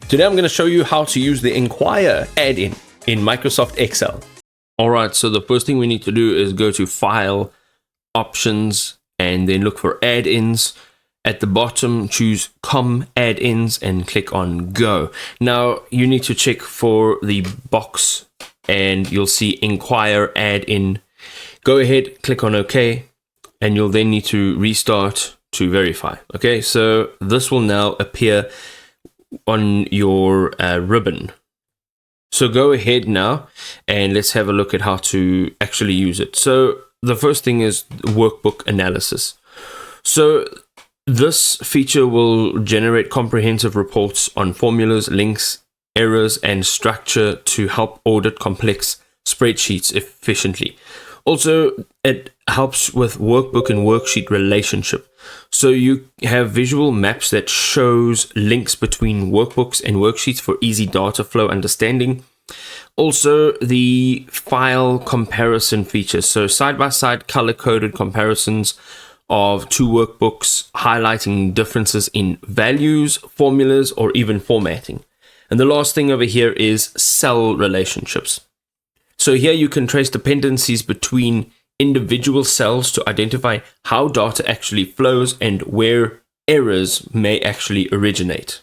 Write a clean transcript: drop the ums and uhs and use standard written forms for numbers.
Today I'm going to show you how to use the Inquire add-in in Microsoft Excel. Alright, so the first thing we need to do is go to File, Options, and then look for Add-ins. At the bottom, choose COM Add-ins and click on Go. Now, you need to check for the box and you'll see Inquire Add-in. Go ahead, click on OK, and you'll then need to restart to verify. Okay, so this will now appear on your ribbon. So go ahead now and let's have a look at how to actually use it. So the first thing is workbook analysis. So this feature will generate comprehensive reports on formulas, links, errors, and structure to help audit complex spreadsheets efficiently. Also, it helps with workbook and worksheet relationship. So you have visual maps that shows links between workbooks and worksheets for easy data flow understanding. Also, the file comparison feature. So side-by-side color-coded comparisons of two workbooks, highlighting differences in values, formulas, or even formatting. And the last thing over here is cell relationships. So here you can trace dependencies between individual cells to identify how data actually flows and where errors may actually originate.